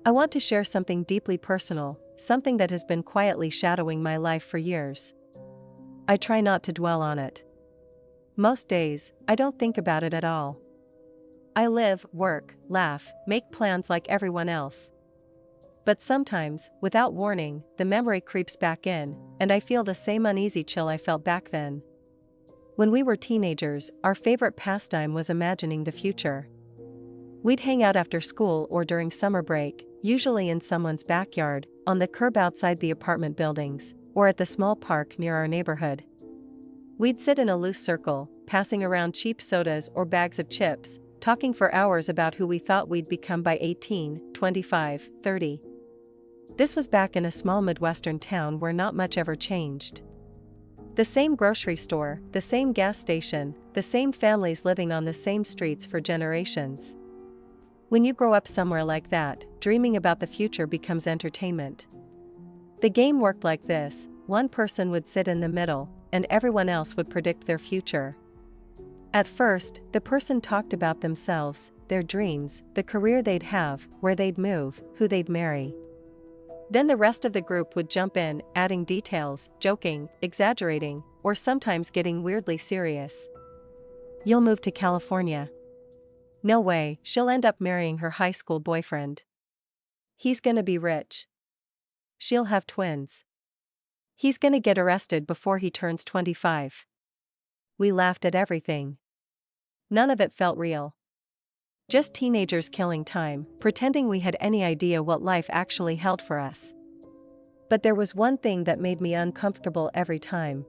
I want to share something deeply personal, something that has been quietly shadowing my life for years. I try not to dwell on it. Most days, I don't think about it at all. I live, work, laugh, make plans like everyone else. But sometimes, without warning, the memory creeps back in, and I feel the same uneasy chill I felt back then. When we were teenagers, our favorite pastime was imagining the future. We'd hang out after school or during summer break, usually in someone's backyard, on the curb outside the apartment buildings, or at the small park near our neighborhood. We'd sit in a loose circle, passing around cheap sodas or bags of chips, talking for hours about who we thought we'd become by 18, 25, 30. This was back in a small Midwestern town where not much ever changed. The same grocery store, the same gas station, the same families living on the same streets for generations. When you grow up somewhere like that, dreaming about the future becomes entertainment. The game worked like this: one person would sit in the middle, and everyone else would predict their future. At first, the person talked about themselves, their dreams, the career they'd have, where they'd move, who they'd marry. Then the rest of the group would jump in, adding details, joking, exaggerating, or sometimes getting weirdly serious. You'll move to California. No way, she'll end up marrying her high school boyfriend. He's gonna be rich. She'll have twins. He's gonna get arrested before he turns 25. We laughed at everything. None of it felt real. Just teenagers killing time, pretending we had any idea what life actually held for us. But there was one thing that made me uncomfortable every time.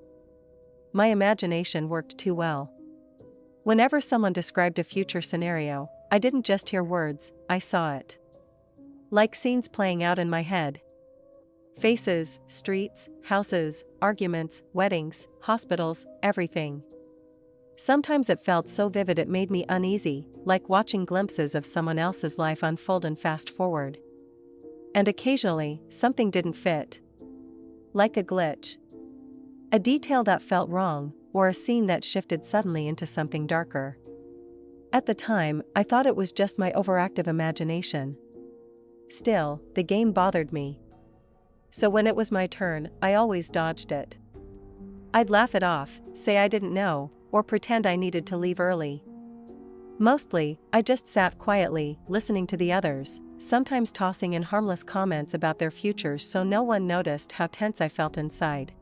My imagination worked too well. Whenever someone described a future scenario, I didn't just hear words, I saw it. Like scenes playing out in my head. Faces, streets, houses, arguments, weddings, hospitals, everything. Sometimes it felt so vivid it made me uneasy, like watching glimpses of someone else's life unfold and fast forward. And occasionally, something didn't fit. Like a glitch. A detail that felt wrong, or a scene that shifted suddenly into something darker. At the time, I thought it was just my overactive imagination. Still, the game bothered me. So when it was my turn, I always dodged it. I'd laugh it off, say I didn't know, or pretend I needed to leave early. Mostly, I just sat quietly, listening to the others, sometimes tossing in harmless comments about their futures so no one noticed how tense I felt inside.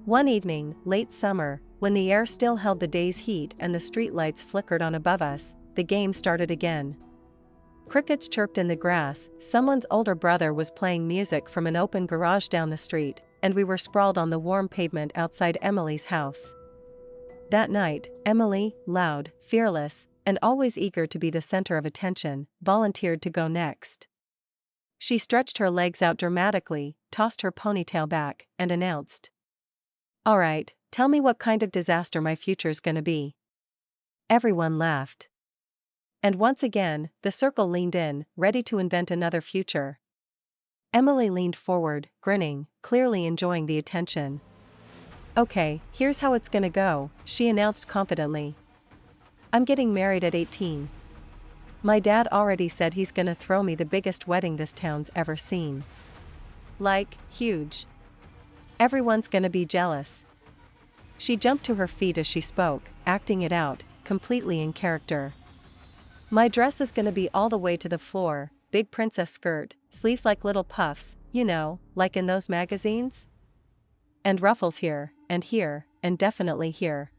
One evening, late summer, when the air still held the day's heat and the streetlights flickered on above us, the game started again. Crickets chirped in the grass, someone's older brother was playing music from an open garage down the street, and we were sprawled on the warm pavement outside Emily's house. That night, Emily, loud, fearless, and always eager to be the center of attention, volunteered to go next. She stretched her legs out dramatically, tossed her ponytail back, and announced, "All right, tell me what kind of disaster my future's gonna be." Everyone laughed. And once again, the circle leaned in, ready to invent another future. Emily leaned forward, grinning, clearly enjoying the attention. "Okay, here's how it's gonna go," she announced confidently. "I'm getting married at 18. My dad already said he's gonna throw me the biggest wedding this town's ever seen. Like, huge. Everyone's gonna be jealous." She jumped to her feet as she spoke, acting it out, completely in character. "My dress is gonna be all the way to the floor, big princess skirt, sleeves like little puffs, you know, like in those magazines. And ruffles here, and definitely here."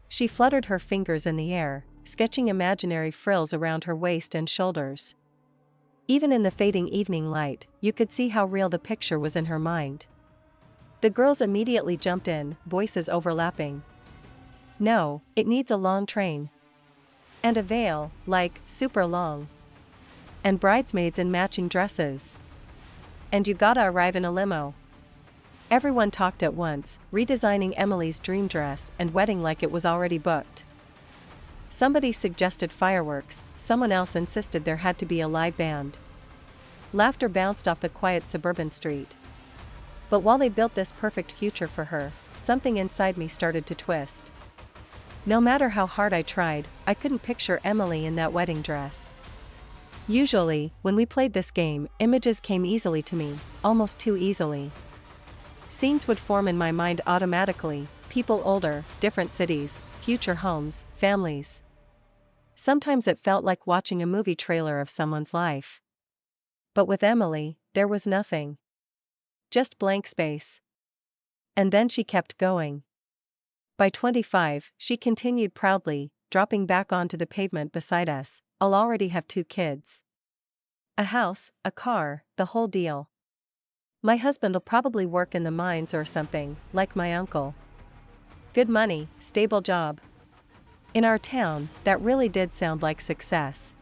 She fluttered her fingers in the air, sketching imaginary frills around her waist and shoulders. Even in the fading evening light, you could see how real the picture was in her mind. The girls immediately jumped in, voices overlapping. "No, it needs a long train. And a veil, like, super long. And bridesmaids in matching dresses. And you gotta arrive in a limo." Everyone talked at once, redesigning Emily's dream dress and wedding like it was already booked. Somebody suggested fireworks, someone else insisted there had to be a live band. Laughter bounced off the quiet suburban street. But while they built this perfect future for her, something inside me started to twist. No matter how hard I tried, I couldn't picture Emily in that wedding dress. Usually, when we played this game, images came easily to me, almost too easily. Scenes would form in my mind automatically, people older, different cities, future homes, families. Sometimes it felt like watching a movie trailer of someone's life. But with Emily, there was nothing. Just blank space. And then she kept going. By 25, she continued proudly, dropping back onto the pavement beside us. I'll already have 2 kids. A house, a car, the whole deal. My husband'll probably work in the mines or something, like my uncle. Good money, stable job. In our town, that really did sound like success.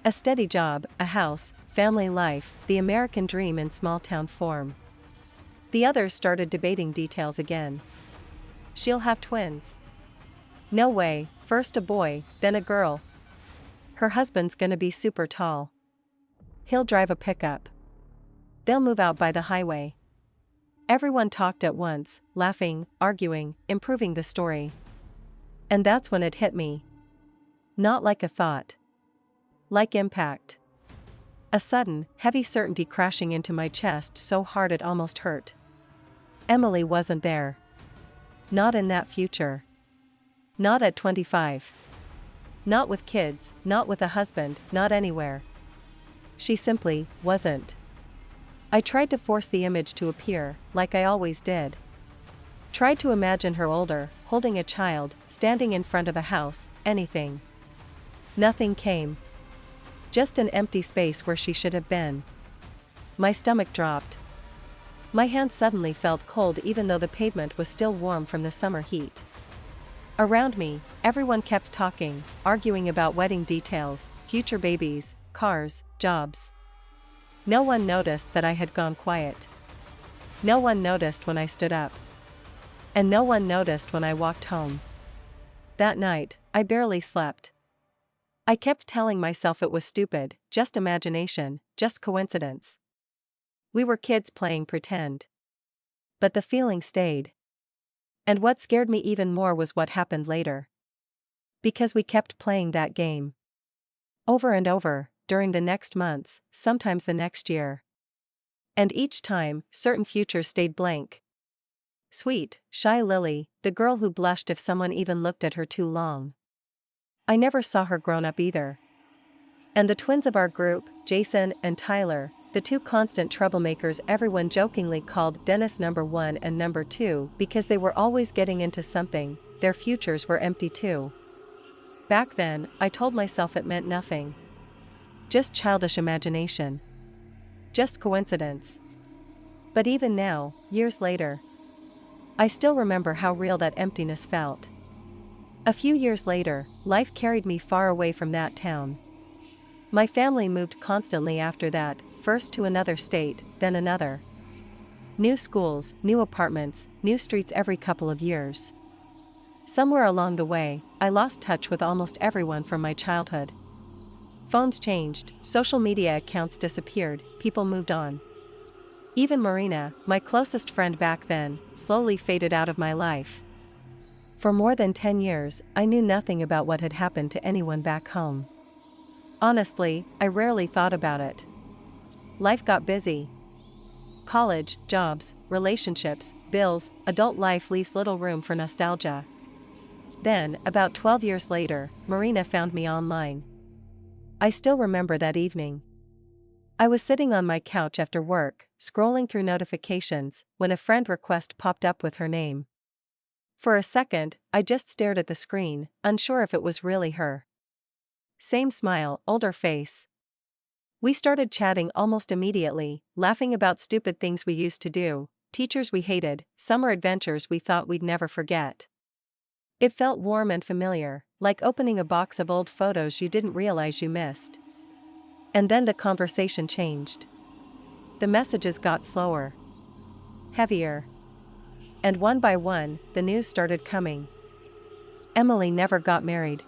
A steady job, a house, family life, the American dream in small-town form. The others started debating details again. She'll have twins. No way, first a boy, then a girl. Her husband's gonna be super tall. He'll drive a pickup. They'll move out by the highway. Everyone talked at once, laughing, arguing, improving the story. And that's when it hit me. Not like a thought. Like impact. A sudden, heavy certainty crashing into my chest so hard it almost hurt. Emily wasn't there. Not in that future. Not at 25. Not with kids, not with a husband, not anywhere. She simply wasn't. I tried to force the image to appear, like I always did. Tried to imagine her older, holding a child, standing in front of a house, anything. Nothing came. Just an empty space where she should have been. My stomach dropped. My hands suddenly felt cold even though the pavement was still warm from the summer heat. Around me, everyone kept talking, arguing about wedding details, future babies, cars, jobs. No one noticed that I had gone quiet. No one noticed when I stood up. And no one noticed when I walked home. That night, I barely slept. I kept telling myself it was stupid, just imagination, just coincidence. We were kids playing pretend. But the feeling stayed. And what scared me even more was what happened later. Because we kept playing that game. Over and over, during the next months, sometimes the next year. And each time, certain futures stayed blank. Sweet, shy Lily, the girl who blushed if someone even looked at her too long. I never saw her grown up either. And the twins of our group, Jason and Tyler, the 2 constant troublemakers everyone jokingly called Dennis number 1 and number 2 because they were always getting into something, their futures were empty too. Back then, I told myself it meant nothing. Just childish imagination. Just coincidence. But even now, years later, I still remember how real that emptiness felt. A few years later, life carried me far away from that town. My family moved constantly after that, first to another state, then another. New schools, new apartments, new streets every couple of years. Somewhere along the way, I lost touch with almost everyone from my childhood. Phones changed, social media accounts disappeared, people moved on. Even Marina, my closest friend back then, slowly faded out of my life. For more than 10 years, I knew nothing about what had happened to anyone back home. Honestly, I rarely thought about it. Life got busy. College, jobs, relationships, bills, adult life leaves little room for nostalgia. Then, about 12 years later, Marina found me online. I still remember that evening. I was sitting on my couch after work, scrolling through notifications, when a friend request popped up with her name. For a second, I just stared at the screen, unsure if it was really her. Same smile, older face. We started chatting almost immediately, laughing about stupid things we used to do, teachers we hated, summer adventures we thought we'd never forget. It felt warm and familiar, like opening a box of old photos you didn't realize you missed. And then the conversation changed. The messages got slower. Heavier. And one by one, the news started coming. Emily never got married.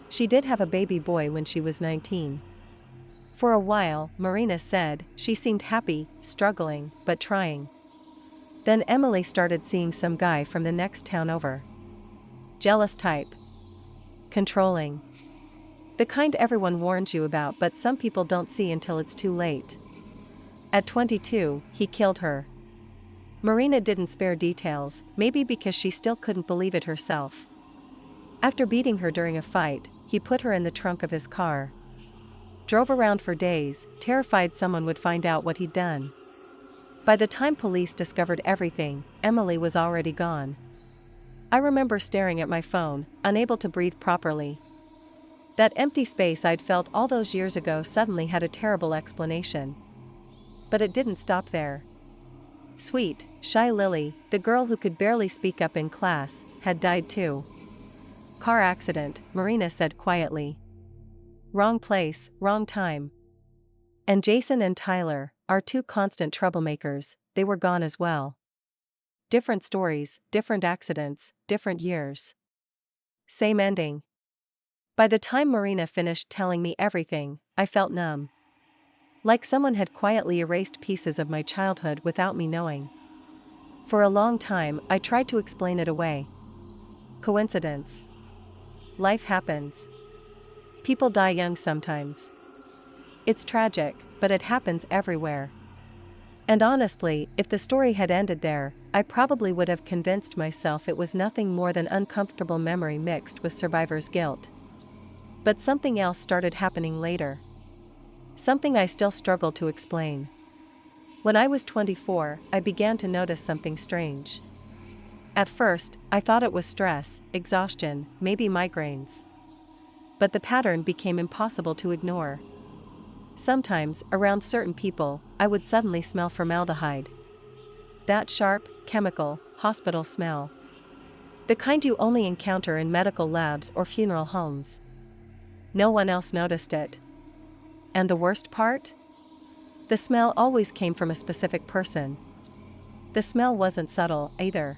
She did have a baby boy when she was 19. For a while, Marina said, she seemed happy, struggling, but trying. Then Emily started seeing some guy from the next town over. Jealous type. Controlling. The kind everyone warns you about but some people don't see until it's too late. At 22, he killed her. Marina didn't spare details, maybe because she still couldn't believe it herself. After beating her during a fight, he put her in the trunk of his car. Drove around for days, terrified someone would find out what he'd done. By the time police discovered everything, Emily was already gone. I remember staring at my phone, unable to breathe properly. That empty space I'd felt all those years ago suddenly had a terrible explanation. But it didn't stop there. Sweet, shy Lily, the girl who could barely speak up in class, had died too. Car accident, Marina said quietly. Wrong place, wrong time. And Jason and Tyler, our two constant troublemakers, they were gone as well. Different stories, different accidents, different years. Same ending. By the time Marina finished telling me everything, I felt numb. Like someone had quietly erased pieces of my childhood without me knowing. For a long time, I tried to explain it away. Coincidence. Life happens. People die young sometimes. It's tragic, but it happens everywhere. And honestly, if the story had ended there, I probably would have convinced myself it was nothing more than uncomfortable memory mixed with survivor's guilt. But something else started happening later. Something I still struggle to explain. When I was 24, I began to notice something strange. At first, I thought it was stress, exhaustion, maybe migraines. But the pattern became impossible to ignore. Sometimes, around certain people, I would suddenly smell formaldehyde. That sharp, chemical, hospital smell. The kind you only encounter in medical labs or funeral homes. No one else noticed it. And the worst part? The smell always came from a specific person. The smell wasn't subtle, either.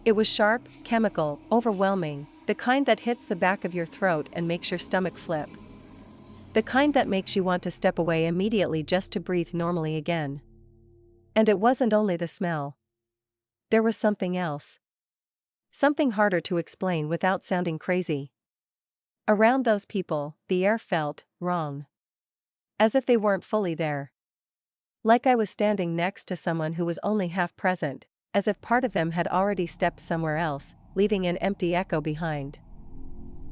It was sharp, chemical, overwhelming, the kind that hits the back of your throat and makes your stomach flip. The kind that makes you want to step away immediately just to breathe normally again. And it wasn't only the smell. There was something else. Something harder to explain without sounding crazy. Around those people, the air felt wrong. As if they weren't fully there. Like I was standing next to someone who was only half present, as if part of them had already stepped somewhere else, leaving an empty echo behind.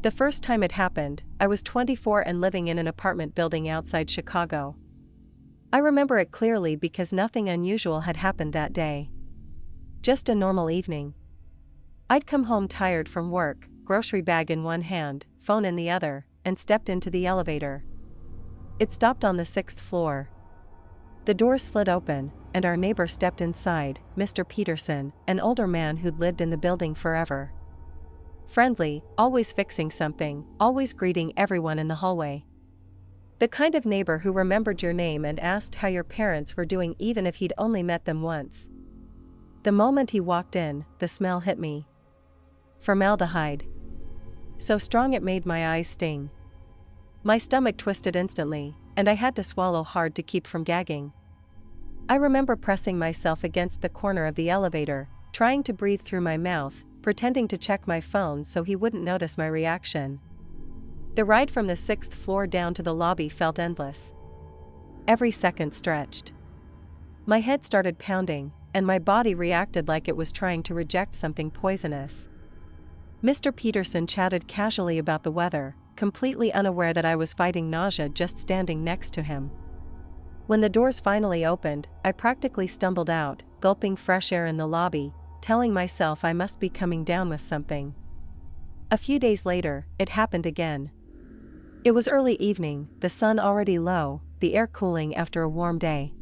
The first time it happened, I was 24 and living in an apartment building outside Chicago. I remember it clearly because nothing unusual had happened that day. Just a normal evening. I'd come home tired from work, grocery bag in one hand, phone in the other, and stepped into the elevator. It stopped on the 6th floor. The doors slid open, and our neighbor stepped inside, Mr. Peterson, an older man who'd lived in the building forever. Friendly, always fixing something, always greeting everyone in the hallway. The kind of neighbor who remembered your name and asked how your parents were doing even if he'd only met them once. The moment he walked in, the smell hit me. Formaldehyde. So strong it made my eyes sting. My stomach twisted instantly, and I had to swallow hard to keep from gagging. I remember pressing myself against the corner of the elevator, trying to breathe through my mouth, pretending to check my phone so he wouldn't notice my reaction. The ride from the 6th floor down to the lobby felt endless. Every second stretched. My head started pounding, and my body reacted like it was trying to reject something poisonous. Mr. Peterson chatted casually about the weather, completely unaware that I was fighting nausea just standing next to him. When the doors finally opened, I practically stumbled out, gulping fresh air in the lobby, telling myself I must be coming down with something. A few days later, it happened again. It was early evening, the sun already low, the air cooling after a warm day.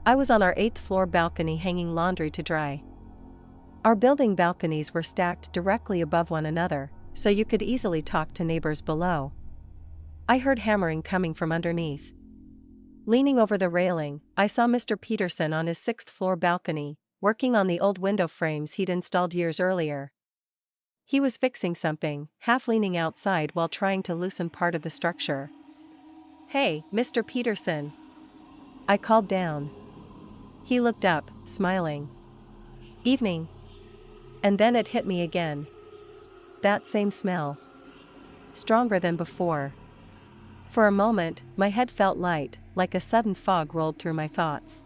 I was on our 8th floor balcony hanging laundry to dry. Our building balconies were stacked directly above one another, so you could easily talk to neighbors below. I heard hammering coming from underneath. Leaning over the railing, I saw Mr. Peterson on his 6th floor balcony, working on the old window frames he'd installed years earlier. He was fixing something, half leaning outside while trying to loosen part of the structure. "Hey, Mr. Peterson," I called down. He looked up, smiling. "Evening." And then it hit me again. That same smell. stronger than before. For a moment, my head felt light, like a sudden fog rolled through my thoughts.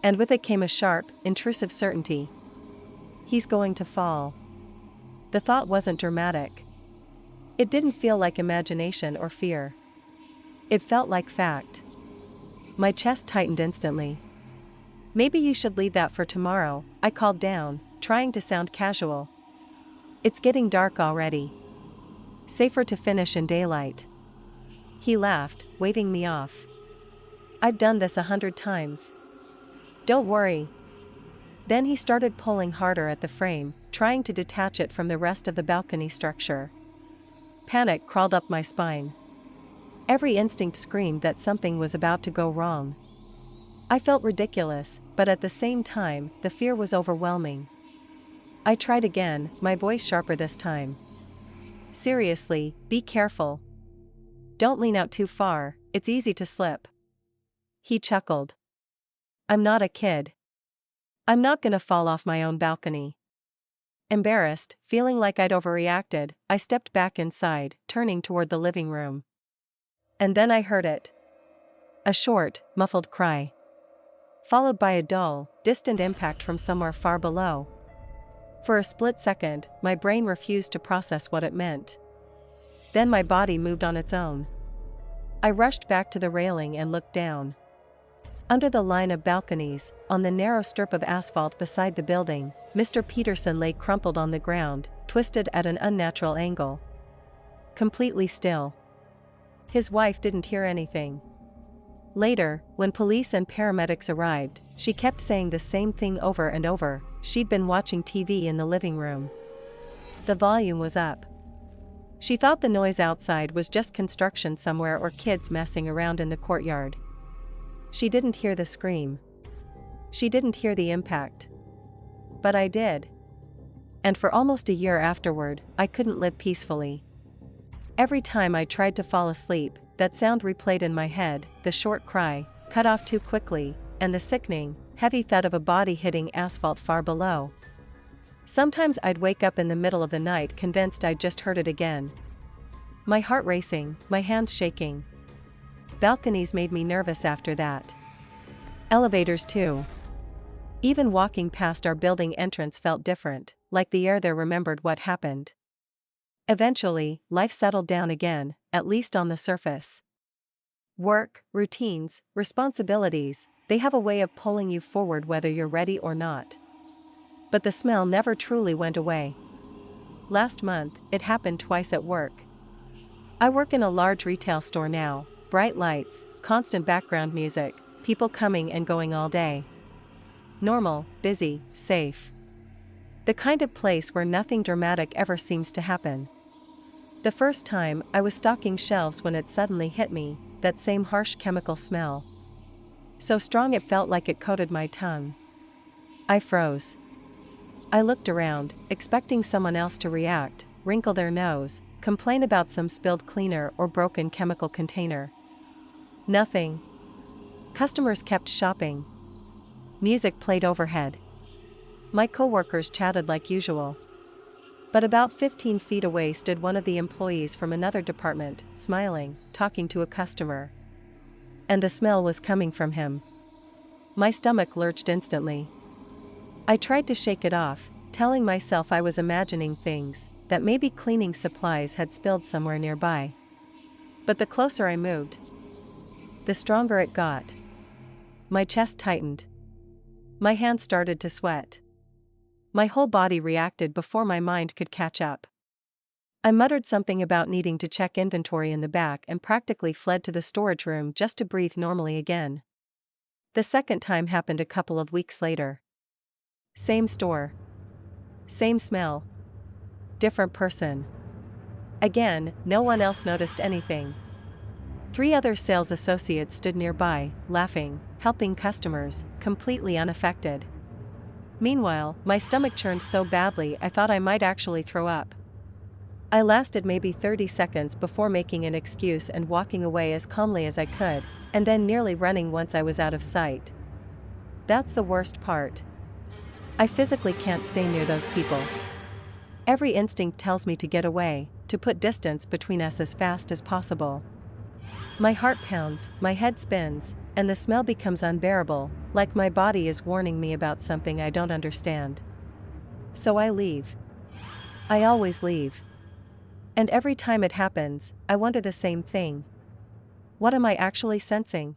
And with it came a sharp, intrusive certainty. He's going to fall. The thought wasn't dramatic. It didn't feel like imagination or fear. It felt like fact. My chest tightened instantly. Maybe you should leave that for tomorrow, I called down, trying to sound casual. It's getting dark already. Safer to finish in daylight. He laughed, waving me off. I'd done this 100 times. Don't worry. Then he started pulling harder at the frame, trying to detach it from the rest of the balcony structure. Panic crawled up my spine. Every instinct screamed that something was about to go wrong. I felt ridiculous, but at the same time, the fear was overwhelming. I tried again, my voice sharper this time. Seriously, be careful. Don't lean out too far, it's easy to slip. He chuckled. I'm not a kid. I'm not gonna fall off my own balcony. Embarrassed, feeling like I'd overreacted, I stepped back inside, turning toward the living room. And then I heard it. A short, muffled cry. Followed by a dull, distant impact from somewhere far below. For a split second, my brain refused to process what it meant. Then my body moved on its own. I rushed back to the railing and looked down. Under the line of balconies, on the narrow strip of asphalt beside the building, Mr. Peterson lay crumpled on the ground, twisted at an unnatural angle. Completely still. His wife didn't hear anything. Later, when police and paramedics arrived, she kept saying the same thing over and over. She'd been watching TV in the living room. The volume was up. She thought the noise outside was just construction somewhere or kids messing around in the courtyard. She didn't hear the scream. She didn't hear the impact. But I did. And for almost a year afterward, I couldn't live peacefully. Every time I tried to fall asleep, that sound replayed in my head, the short cry, cut off too quickly, and the sickening, heavy thud of a body hitting asphalt far below. Sometimes I'd wake up in the middle of the night convinced I'd just heard it again. My heart racing, my hands shaking. Balconies made me nervous after that. Elevators too. Even walking past our building entrance felt different, like the air there remembered what happened. Eventually, life settled down again, at least on the surface. Work, routines, responsibilities, they have a way of pulling you forward whether you're ready or not. But the smell never truly went away. Last month, it happened twice at work. I work in a large retail store now, bright lights, constant background music, people coming and going all day. Normal, busy, safe. The kind of place where nothing dramatic ever seems to happen. The first time, I was stocking shelves when it suddenly hit me, that same harsh chemical smell. So strong it felt like it coated my tongue. I froze. I looked around, expecting someone else to react, wrinkle their nose, complain about some spilled cleaner or broken chemical container. Nothing. Customers kept shopping. Music played overhead. My coworkers chatted like usual. But about 15 feet away stood one of the employees from another department, smiling, talking to a customer. And the smell was coming from him. My stomach lurched instantly. I tried to shake it off, telling myself I was imagining things, that maybe cleaning supplies had spilled somewhere nearby. But the closer I moved, the stronger it got. My chest tightened. My hands started to sweat. My whole body reacted before my mind could catch up. I muttered something about needing to check inventory in the back and practically fled to the storage room just to breathe normally again. The second time happened a couple of weeks later. Same store. Same smell. Different person. Again, no one else noticed anything. 3 other sales associates stood nearby, laughing, helping customers, completely unaffected. Meanwhile, my stomach churned so badly I thought I might actually throw up. I lasted maybe 30 seconds before making an excuse and walking away as calmly as I could, and then nearly running once I was out of sight. That's the worst part. I physically can't stay near those people. Every instinct tells me to get away, to put distance between us as fast as possible. My heart pounds, my head spins, and the smell becomes unbearable, like my body is warning me about something I don't understand. So I leave. I always leave. And every time it happens, I wonder the same thing. What am I actually sensing?